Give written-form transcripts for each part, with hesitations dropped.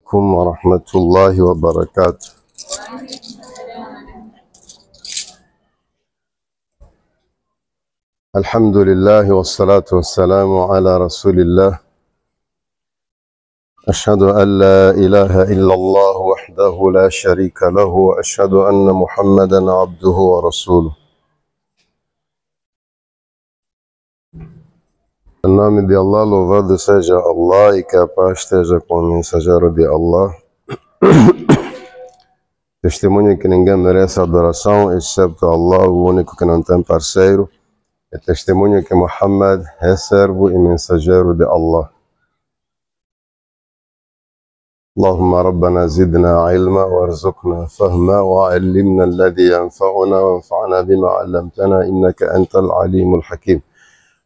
عليكم ورحمة الله وبركاته. الحمد لله والصلاة والسلام على رسول الله. أشهد أن لا إله إلا الله وحده لا شريك له وأشهد أن محمدا عبده ورسوله. Em nome de Allah, louvado seja Allah e que a paz esteja com o mensageiro de Allah. Testemunho que ninguém merece adoração, excepto Allah, o único que não tem parceiro. É testemunho que Muhammad é servo e mensageiro de Allah. اللهم ربنا زدنا علما وارزقنا فهما وعلمنا الذي ينفعنا وانفعنا بما علمتنا إنك أنت العليم الحكيم.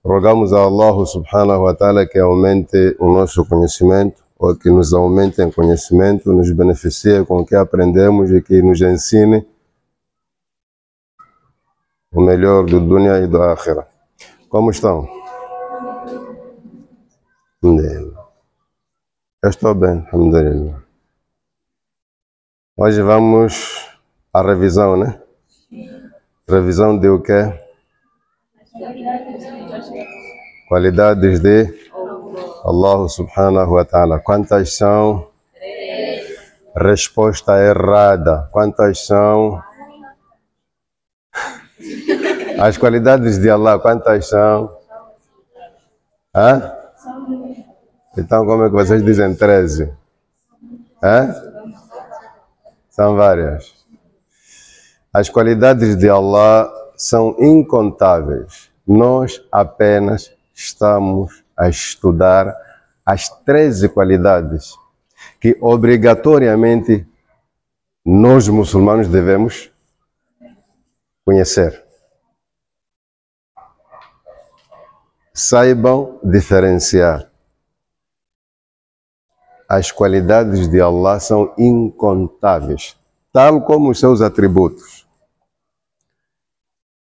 Rogamos a Allah subhanahu wa ta'ala que aumente o nosso conhecimento, ou que nos aumente em conhecimento, nos beneficie com o que aprendemos e que nos ensine o melhor do dunya e do akhirah. Como estão? Eu estou bem, alhamdulillah. Hoje vamos à revisão, né? Revisão de o quê? Qualidades de Allah subhanahu wa ta'ala. Quantas são? Resposta errada. Quantas são? As qualidades de Allah, quantas são? Hã? Então como é que vocês dizem 13? Hã? São várias. As qualidades de Allah são incontáveis. Nós apenas estamos a estudar as 13 qualidades que obrigatoriamente nós muçulmanos devemos conhecer. Saibam diferenciar. As qualidades de Allah são incontáveis, tal como os seus atributos.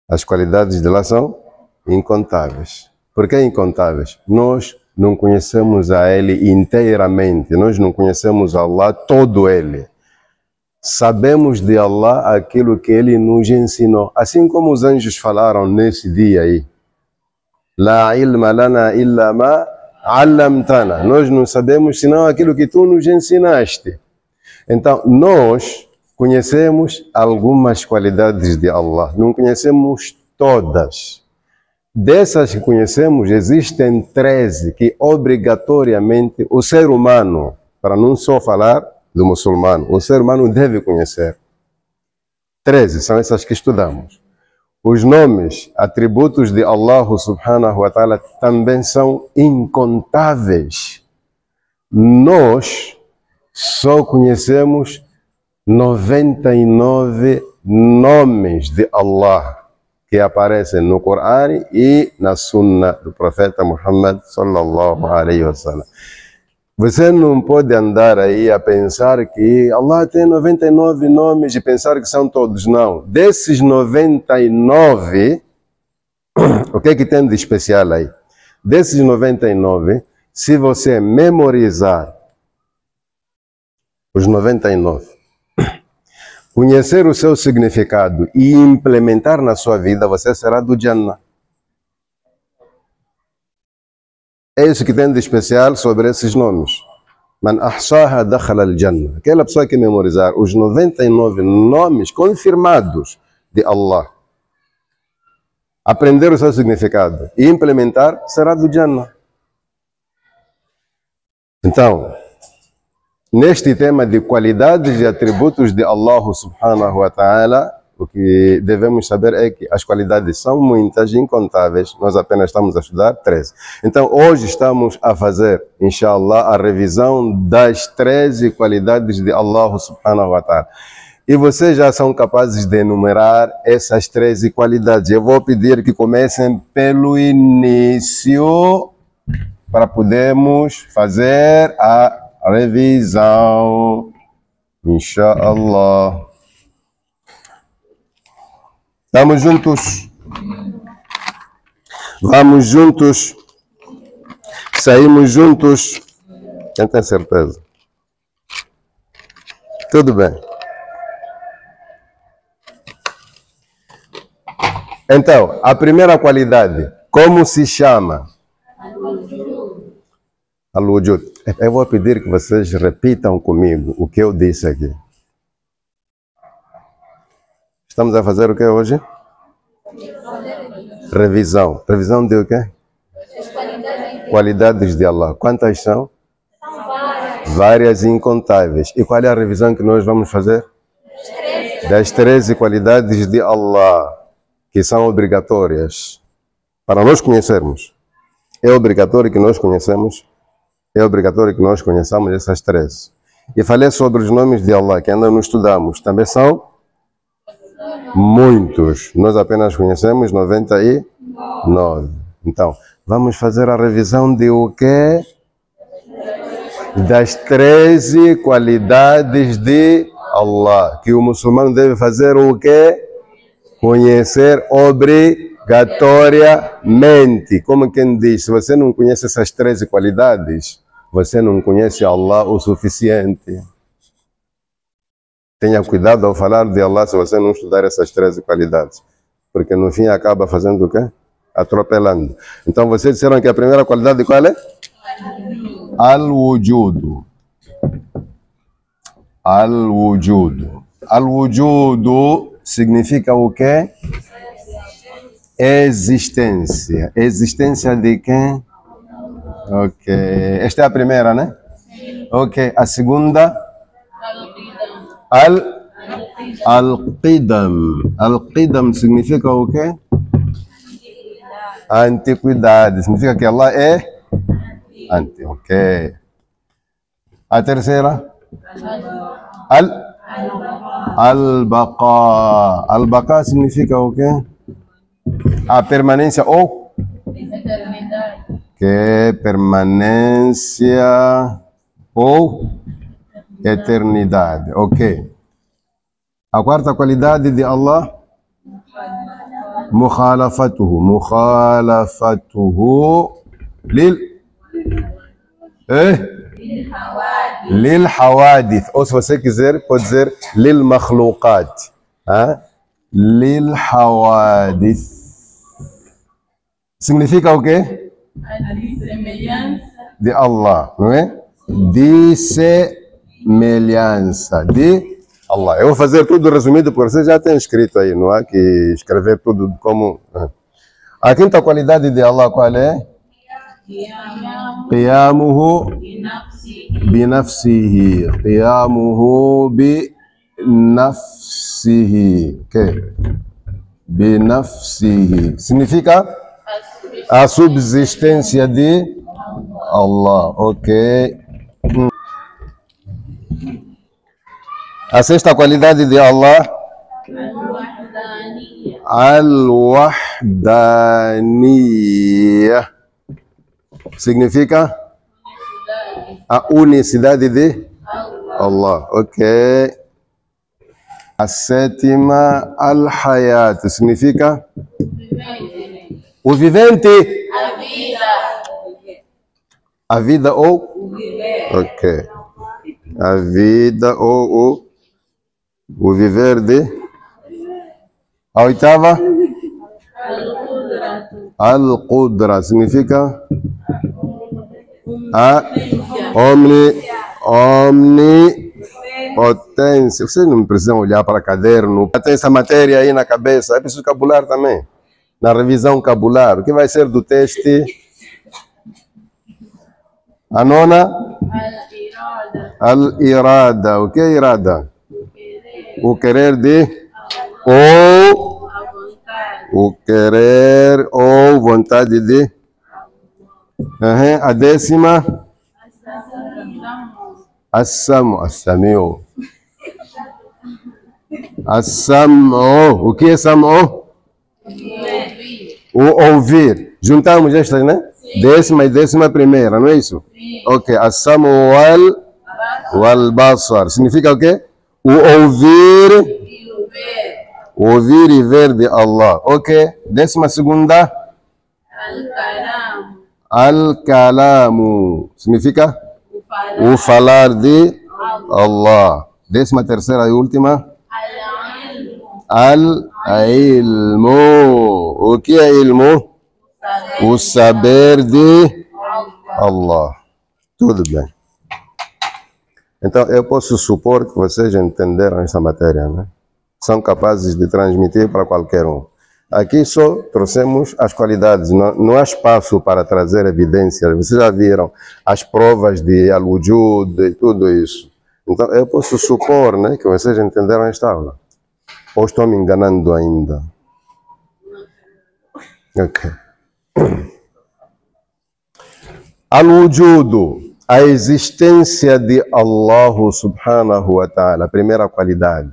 As qualidades de Allah são incontáveis. Por que incontáveis? Nós não conhecemos a Ele inteiramente, nós não conhecemos Allah todo Ele. Sabemos de Allah aquilo que Ele nos ensinou, assim como os anjos falaram nesse dia aí. La ilma lana illa ma allamtana. Nós não sabemos senão aquilo que tu nos ensinaste. Então, nós conhecemos algumas qualidades de Allah, não conhecemos todas. Dessas que conhecemos, existem 13 que obrigatoriamente o ser humano, para não só falar do muçulmano, o ser humano deve conhecer. 13 são essas que estudamos. Os nomes, atributos de Allah subhanahu wa ta'ala também são incontáveis. Nós só conhecemos 99 nomes de Allah que aparecem no Corão e na Sunna do profeta Muhammad sallallahu alaihi wasallam. Você não pode andar aí a pensar que Allah tem 99 nomes e pensar que são todos. Não. Desses 99, o que é que tem de especial aí? Desses 99, se você memorizar os 99, conhecer o seu significado e implementar na sua vida, você será do Jannah. É isso que tem de especial sobre esses nomes. Man ahsaha dakhala al-Jannah. Aquela pessoa que memorizar os 99 nomes confirmados de Allah, aprender o seu significado e implementar, será do Jannah. Então, neste tema de qualidades e atributos de Allah subhanahu wa ta'ala, o que devemos saber é que as qualidades são muitas, incontáveis, nós apenas estamos a estudar 13. Então hoje estamos a fazer, inshallah, a revisão das 13 qualidades de Allah subhanahu wa ta'ala. E vocês já são capazes de enumerar essas 13 qualidades. Eu vou pedir que comecem pelo início, para podermos fazer a revisão, inshallah. Estamos juntos? Vamos juntos? Saímos juntos? Quem tem certeza? Tudo bem. Então, a primeira qualidade, como se chama? Al-Wujud. Eu vou pedir que vocês repitam comigo o que eu disse aqui. Estamos a fazer o que hoje? Revisão. Revisão de o quê? Qualidades de Allah. Quantas são? Várias e incontáveis. E qual é a revisão que nós vamos fazer? Das 13 qualidades de Allah, que são obrigatórias para nós conhecermos. É obrigatório que nós conheçamos. É obrigatório que nós conheçamos essas 13. E falei sobre os nomes de Allah, que ainda não estudamos. Também são muitos. Nós apenas conhecemos 99. Então, vamos fazer a revisão de o quê? Das 13 qualidades de Allah. Que o muçulmano deve fazer o quê? Conhecer obrigatoriamente. Como quem diz, se você não conhece essas 13 qualidades, você não conhece Allah o suficiente. Tenha cuidado ao falar de Allah se você não estudar essas 13 qualidades. Porque no fim acaba fazendo o quê? Atropelando. Então vocês disseram que a primeira qualidade qual é? Al-Wujud. Al-Wujud. Al-Wujud significa o quê? Existência. Existência de quem? Ok. Esta é a primeira, né? Ok. A segunda? Al-Qidam. Al-Qidam significa o quê? A antiguidade. Significa que Allah é ok. A terceira? Al-Baqa. Al-Baqa significa o quê? A permanência ou? Que permanência ou eternidade. Ok. A quarta qualidade de Allah? Mukhalafatuhu. Mukhalafatuhu lil hawadith. Ou se você quiser, pode dizer lil makhluqat. Lil hawadith. Significa o quê? De Allah, não é? De semelhança de Allah. Eu vou fazer tudo resumido, porque você já tem escrito aí, não há que escrever tudo como... A quinta qualidade de Allah qual é? Qiyamuhu binafsihi. Qiyamuhu binafsihi. Ok? Binafsihi. Significa a subsistência de Allah. Ok? A sexta qualidade de Allah? Al-Wahdaniyah. Significa a unicidade de Allah. Ok. A sétima, Al-Hayat. Significa o vivente. A vida. A vida ou? Ok. A vida ou o viver de? A oitava? Al-Qudra. Significa a omnipotência. Vocês não precisam olhar para caderno. Tem essa matéria aí na cabeça. É preciso cabular também. Na revisão cabular. O que vai ser do teste? A nona? Al-Irada. O que é irada? O querer de? Ou o querer ou vontade de? A décima? As-Sam'u. As-Sami'u. As-Sam'u. O que é Sam'u? O ouvir. Juntamos estas, né? Décima e décima primeira, não é isso? Ok. As-Sam'u wal-Basar. Significa o quê? O ouvir e ver de Allah. Ok. Décima segunda? Al-Kalamu. Significa? O falar de Allah. 13ª e última. Al-ilmu. O que é ilmu? O saber de Allah. Tudo bem. Então, eu posso supor que vocês entenderam essa matéria, né? São capazes de transmitir para qualquer um. Aqui só trouxemos as qualidades, não há espaço para trazer evidências. Vocês já viram as provas de al-wujud e tudo isso. Então, eu posso supor, né, que vocês entenderam esta aula. Ou estou me enganando ainda? Ok. Al-wujud, a existência de Allah subhanahu wa ta'ala, a primeira qualidade.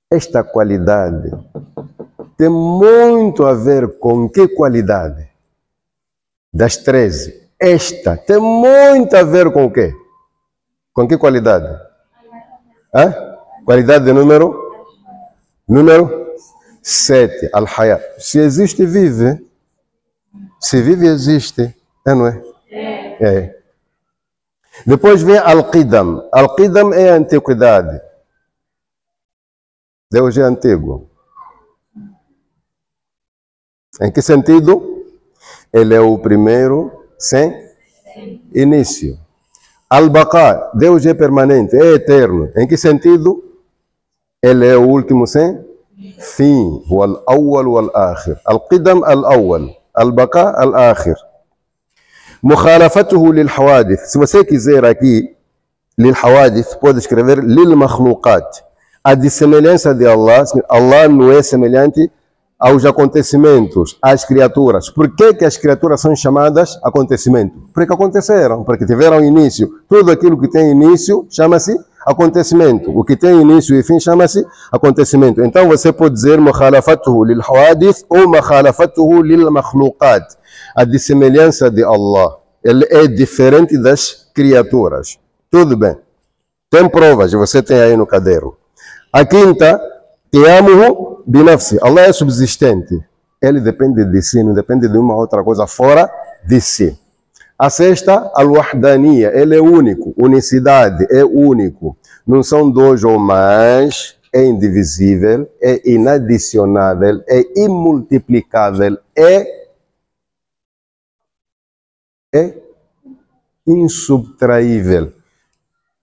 Esta qualidade tem muito a ver com que qualidade? Das 13. Esta tem muito a ver com o quê? Com que qualidade? Hã? Qualidade de número? Número 7. Al-Hayat. Se existe, vive. Se vive, existe. É, não é? É. Depois vem Al-Qidam. Al-Qidam é a antiguidade. Deus é antigo. Em que sentido? Ele é o primeiro sem início. Al-Baqa, Deus é permanente, é eterno. Em que sentido? Ele é o último sem fim. O al-awwal wal-akhir. Al-Qidam al-awwal. Al-Baqa al-akhir. Mukhalafatuhu lil-hawadith. Se você quiser aqui, lil-hawadith, pode escrever lil-makhluqat. A dissemelhança de Allah, Allah não é semelhante aos acontecimentos, às criaturas. Por que as criaturas são chamadas acontecimento? Porque aconteceram, porque tiveram início. Tudo aquilo que tem início chama-se acontecimento. O que tem início e fim chama-se acontecimento. Então você pode dizer mukhalafatuhu lil hawadith ou mukhalafatuhu lil makhluqat. A dissemelhança de Allah. Ele é diferente das criaturas. Tudo bem. Tem provas, você tem aí no caderno. A quinta, qiyamuhu binafsi. Allah é subsistente. Ele depende de si, não depende de uma outra coisa fora de si. A sexta, al-wahdaniya. Ele é único. Unicidade, é único. Não são dois ou mais. É indivisível, é inadicionável, é imultiplicável, é insubtraível.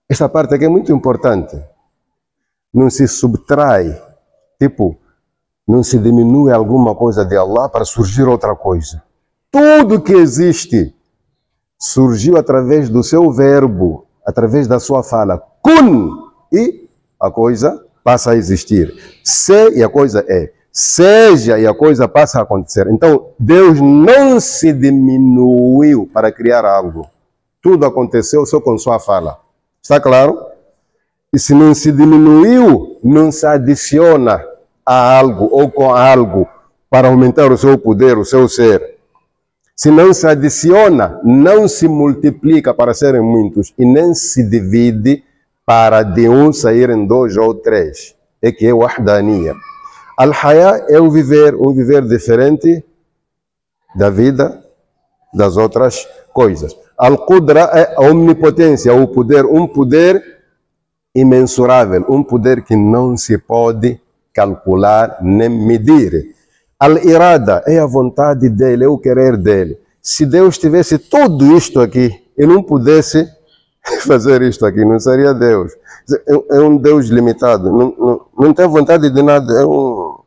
Esta parte aqui é muito importante. Não se subtrai, tipo, não se diminui alguma coisa de Allah para surgir outra coisa. Tudo que existe surgiu através do seu verbo, através da sua fala, kun, e a coisa passa a existir. Se e a coisa é. Seja e a coisa passa a acontecer. Então, Deus não se diminuiu para criar algo. Tudo aconteceu só com sua fala. Está claro? E se não se diminuiu, não se adiciona a algo ou com algo para aumentar o seu poder, o seu ser. Se não se adiciona, não se multiplica para serem muitos e nem se divide para de um saírem dois ou três. É que é o wahdaniya. Al-Haya é um viver diferente da vida das outras coisas. Al-Qudra é a omnipotência, o poder, um poder imensurável, um poder que não se pode calcular nem medir. Al-Irada é a vontade dele, é o querer dele. Se Deus tivesse tudo isto aqui e não pudesse fazer isto aqui, não seria Deus. É um Deus limitado, não tem vontade de nada, é um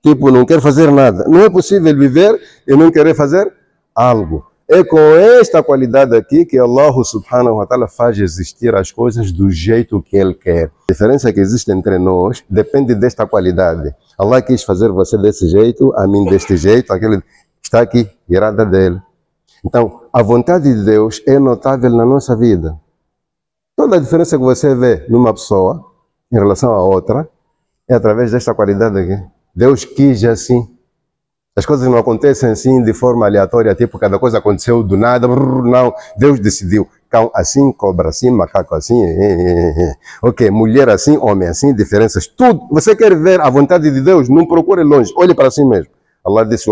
tipo, não quer fazer nada. Não é possível viver e não querer fazer algo. É com esta qualidade aqui que Allah subhanahu wa ta'ala faz existir as coisas do jeito que Ele quer. A diferença que existe entre nós depende desta qualidade. Allah quis fazer você desse jeito, a mim deste jeito, aquele está aqui, irada dele. Então, a vontade de Deus é notável na nossa vida. Toda a diferença que você vê numa pessoa em relação a outra é através desta qualidade aqui. Deus quis assim. As coisas não acontecem assim de forma aleatória, tipo cada coisa aconteceu do nada, não. Deus decidiu. Cão assim, cobra assim, macaco assim, ok, mulher assim, homem assim, diferenças, tudo. Você quer ver a vontade de Deus? Não procure longe, olhe para si mesmo. Allah disse,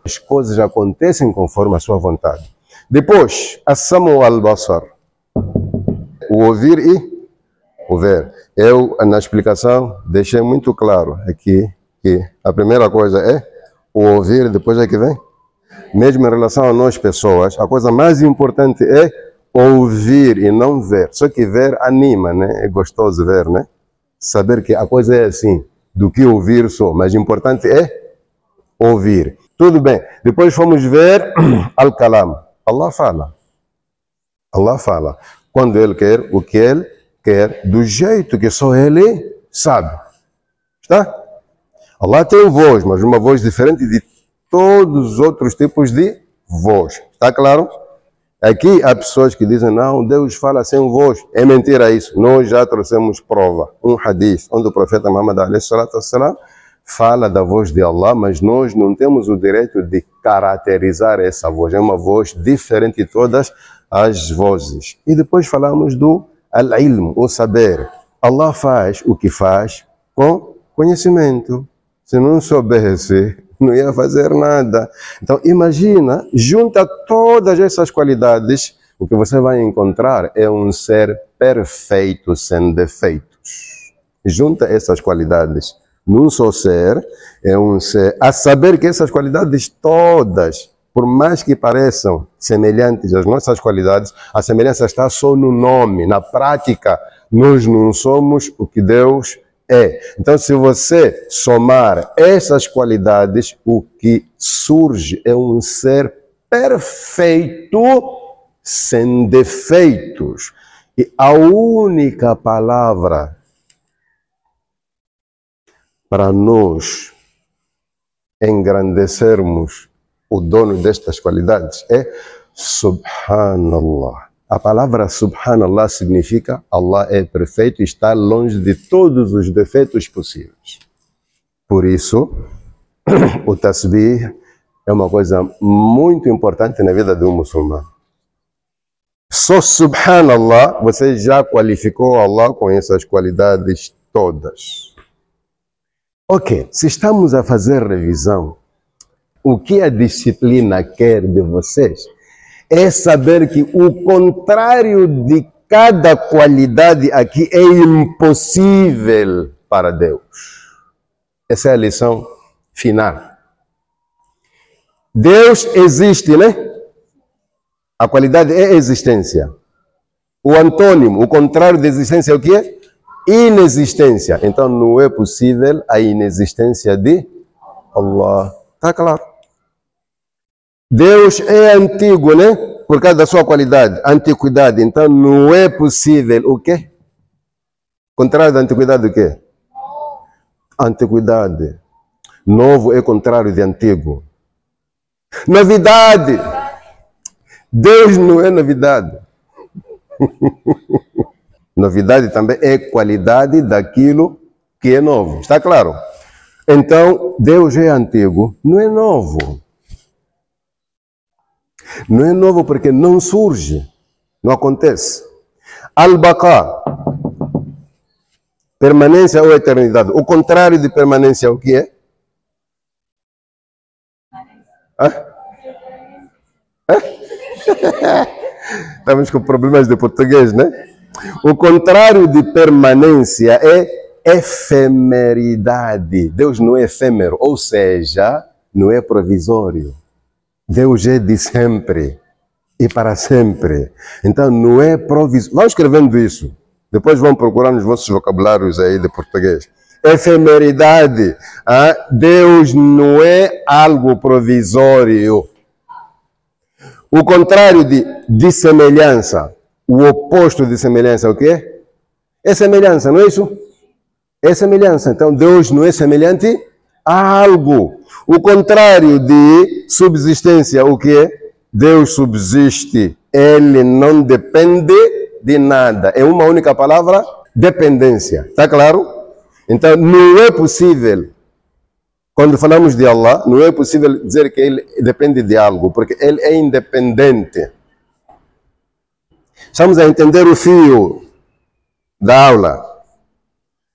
as coisas acontecem conforme a sua vontade. Depois, as-samu al-basar, o ouvir e O ver. Eu, na explicação, deixei muito claro aqui que a primeira coisa é o ouvir, depois é que vem. Mesmo em relação a nós pessoas, a coisa mais importante é ouvir e não ver. Só que ver anima, né? É gostoso ver, né? Saber que a coisa é assim, do que ouvir só. Mas o importante é ouvir. Tudo bem. Depois fomos ver Al-Kalam. Allah fala. Allah fala. Quando Ele quer, o que Ele quer, do jeito que só Ele sabe. Está? Allah tem voz, mas uma voz diferente de todos os outros tipos de voz. Está claro? Aqui há pessoas que dizem, não, Deus fala sem voz. É mentira isso. Nós já trouxemos prova. Um hadith, onde o profeta Muhammad a.s. fala da voz de Allah, mas nós não temos o direito de caracterizar essa voz. É uma voz diferente de todas as vozes. E depois falamos do al-ilm, o saber. Allah faz o que faz com conhecimento. Se não soubesse, não ia fazer nada. Então, imagina, junta todas essas qualidades, o que você vai encontrar é um ser perfeito, sem defeitos. Junta essas qualidades num só ser, é um ser, a saber que essas qualidades todas, por mais que pareçam semelhantes às nossas qualidades, a semelhança está só no nome, na prática, nós não somos o que Deus é. Então, se você somar essas qualidades, o que surge é um ser perfeito, sem defeitos. E a única palavra para nós engrandecermos o dono destas qualidades é Subhanallah. A palavra Subhanallah significa Allah é perfeito e está longe de todos os defeitos possíveis. Por isso, o tasbih é uma coisa muito importante na vida de um muçulmano. Só Subhanallah, você já qualificou Allah com essas qualidades todas. Ok, se estamos a fazer revisão, o que a disciplina quer de vocês é saber que o contrário de cada qualidade aqui é impossível para Deus. Essa é a lição final. Deus existe, né? A qualidade é existência. O antônimo, o contrário de existência é o que é? Inexistência. Então não é possível a inexistência de Allah. Está claro? Deus é antigo, né? Por causa da sua qualidade, antiquidade. Então não é possível o quê? Contrário da antiguidade o quê? Antiguidade. Novo é contrário de antigo. Novidade. Deus não é novidade. Novidade também é qualidade daquilo que é novo. Está claro? Então, Deus é antigo, não é novo. Não é novo porque não surge, não acontece. Al-Baqa, permanência ou eternidade. O contrário de permanência, o que é? Estamos com problemas de português, né? O contrário de permanência é efemeridade. Deus não é efêmero, ou seja, não é provisório. Deus é de sempre e para sempre. Então não é provisório. Vão escrevendo isso. Depois vão procurar nos vossos vocabulários aí de português. Efemeridade. Deus não é algo provisório. O contrário de semelhança. O oposto de semelhança é o quê? É semelhança, não é isso? É semelhança. Então Deus não é semelhante a algo. O contrário de subsistência, o que é? Deus subsiste. Ele não depende de nada. É uma única palavra, dependência. Está claro? Então não é possível, quando falamos de Allah, não é possível dizer que ele depende de algo, porque ele é independente. Estamos a entender o fio da aula.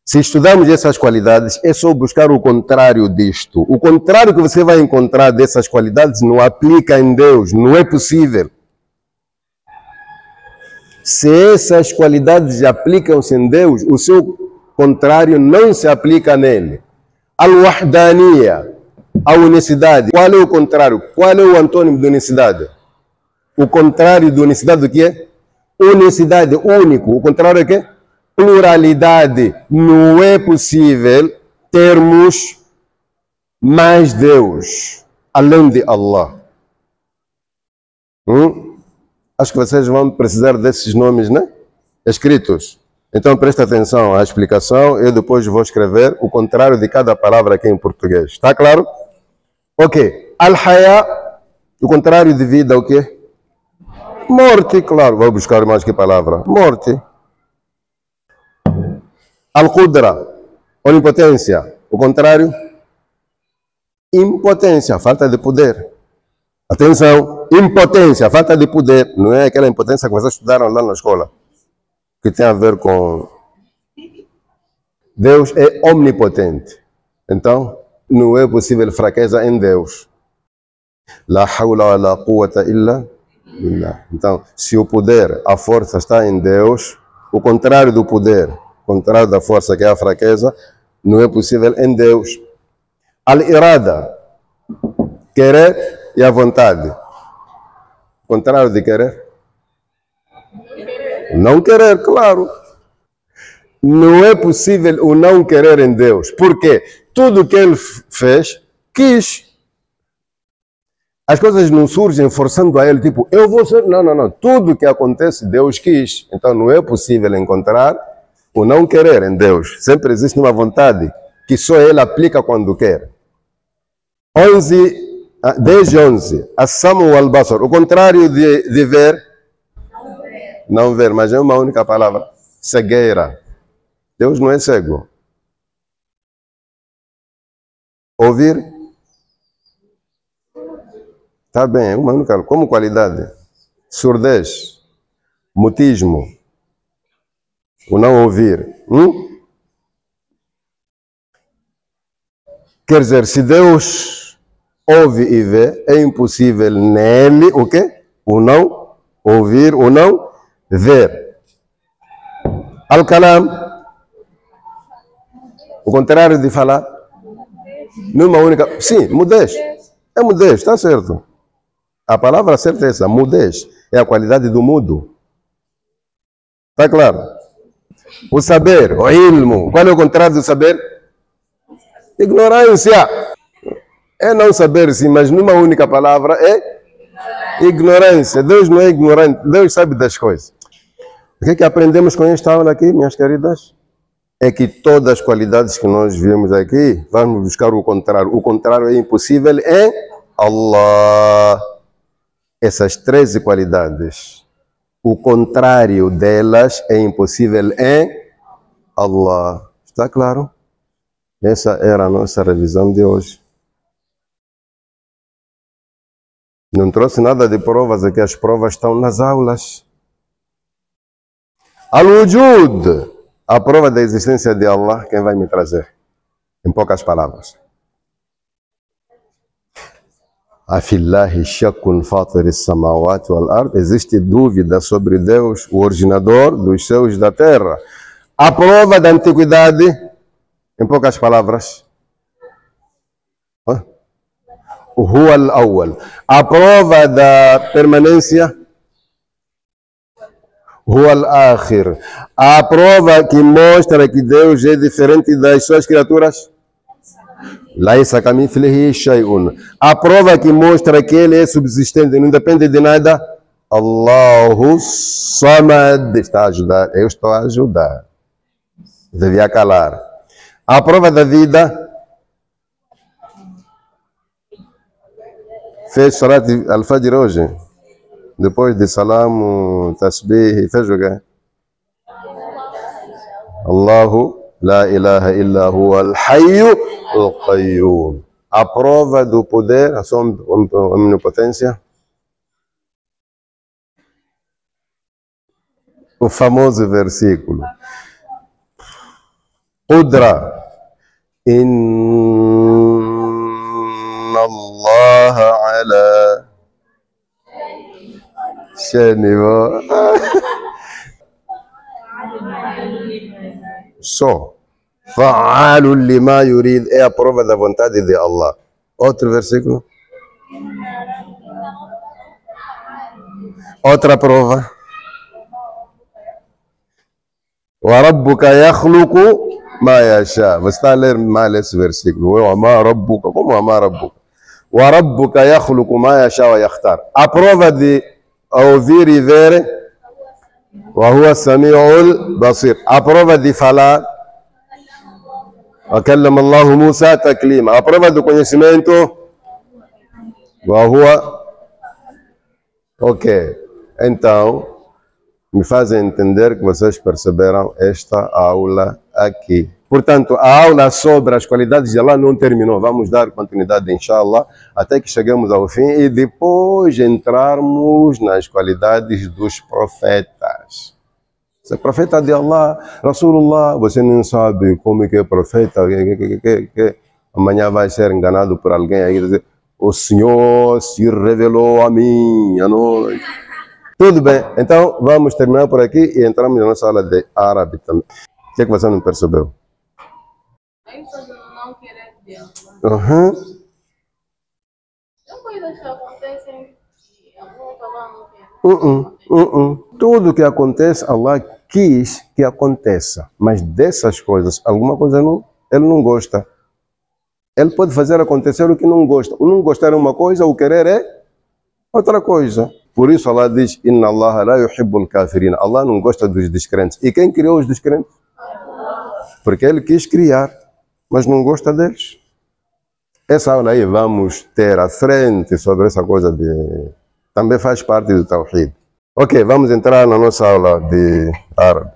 Se estudarmos essas qualidades, é só buscar o contrário disto. O contrário que você vai encontrar dessas qualidades não aplica em Deus, não é possível. Se essas qualidades aplicam-se em Deus, o seu contrário não se aplica nele. Al-Wahdaniya, a unicidade. Qual é o contrário? Qual é o antônimo de unicidade? O contrário de unicidade do que é? Unicidade, único. O contrário é que? Pluralidade. Não é possível termos mais Deus, além de Allah. Acho que vocês vão precisar desses nomes, né? Escritos. Então presta atenção à explicação. Eu depois vou escrever o contrário de cada palavra aqui em português. Está claro? Ok. Al-Haya, o contrário de vida, o quê? Morte, claro. Vou buscar mais que palavra. Morte. Al-Qudra, onipotência. O contrário? Impotência, falta de poder. Atenção, impotência, falta de poder. Não é aquela impotência que vocês estudaram lá na escola, que tem a ver com... Deus é omnipotente. Então, não é possível fraqueza em Deus. La hawla wa la quwwata illa billah. Então, se o poder, a força está em Deus, o contrário do poder, o contrário da força, que é a fraqueza, não é possível em Deus. Al-irada, querer e a vontade. O contrário de querer? Não querer, claro. Não é possível o não querer em Deus. Por quê? Tudo que ele fez, quis. As coisas não surgem forçando a ele, tipo, eu vou ser... Não, não, não. Tudo que acontece, Deus quis. Então não é possível encontrar o não querer em Deus. Sempre existe uma vontade que só ele aplica quando quer. 10 e 11. As-samu wal-basar. O contrário de ver? Não ver, mas é uma única palavra. Cegueira. Deus não é cego. Ouvir? Tá bem, é uma única. Como qualidade? Surdez. Mutismo. O não ouvir. Quer dizer, se Deus ouve e vê, é impossível nele o quê? O não ouvir, o não ver. Al-kalam. O contrário de falar. Numa única... Sim, mudez. É mudez, está certo. A palavra certa é essa, mudez. É a qualidade do mudo. Está claro? O saber, o ilmo. Qual é o contrário do saber? Ignorância. É não saber, sim, mas numa única palavra é ignorância. Deus não é ignorante, Deus sabe das coisas. O que é que aprendemos com esta aula aqui, minhas queridas? É que todas as qualidades que nós vimos aqui, vamos buscar o contrário. O contrário é impossível em Allah. Essas 13 qualidades, o contrário delas é impossível em Allah. Está claro? Essa era a nossa revisão de hoje. Não trouxe nada de provas aqui, as provas estão nas aulas. Al-Wujud, a prova da existência de Allah, quem vai me trazer? Em poucas palavras. Afillahi shakun fatir samawati wal ard. Existe dúvida sobre Deus, o originador dos céus e da terra. A prova da antiguidade, em poucas palavras. Huwa al-awwal. A prova da permanência. Huwa al-akhir. A prova que mostra que Deus é diferente das suas criaturas. Laisa kamithlihi shay'un. A prova que mostra que ele é subsistente, não depende de nada. Allahu Samad. Está a ajudar? Eu estou a ajudar. Devia calar. A prova da vida. Fez Salat al-Fajr hoje. Depois de Salam, Tasbih, fez o quê? Allahu La ilaha illa huwa al-hayyu al-qayyum. A prova do poder, a sua omnipotência. O famoso versículo. Qudra. Inna Allah ala shaniwa. Só. Fa'alun lima yurid é a prova da vontade de Allah. Outro versículo. Outra prova. Wa rabbuka yakhluqu ma yasha. Você está a ler mal esse versículo. Wa ma rabbuka. Como wa ma rabbuka? Wa rabbuka yakhluqu ma yasha wa yakhtar. A prova de ouvir e ver. Wa huwa sami'ul basir. A prova de falar. Wa kallama Allahu Musa taklima. A prova do conhecimento. Wa huwa. Ok. Então, me fazem entender que vocês perceberam esta aula aqui. Portanto, a aula sobre as qualidades de Allah não terminou. Vamos dar continuidade, inshallah, até que cheguemos ao fim e depois entrarmos nas qualidades dos profetas. Se é profeta de Allah, Rasulullah, você não sabe como é que é profeta, que amanhã vai ser enganado por alguém aí dizer, o Senhor se revelou a mim à noite. Tudo bem, então vamos terminar por aqui e entramos na nossa aula de árabe também. O que é que você não percebeu? Não querer Deus. São coisas que acontecem e alguns Allah não quer. Tudo que acontece, Allah quis que aconteça. Mas dessas coisas, alguma coisa ele não gosta. Ele pode fazer acontecer o que não gosta. O não gostar é uma coisa, o querer é outra coisa. Por isso Allah diz, Inna Allah la yuhibbul kafirin. Allah não gosta dos descrentes. E quem criou os descrentes? Porque ele quis criar, mas não gosta deles. Essa aula aí vamos ter à frente sobre essa coisa de... Também faz parte do Tawhid. Ok, vamos entrar na nossa aula de árabe.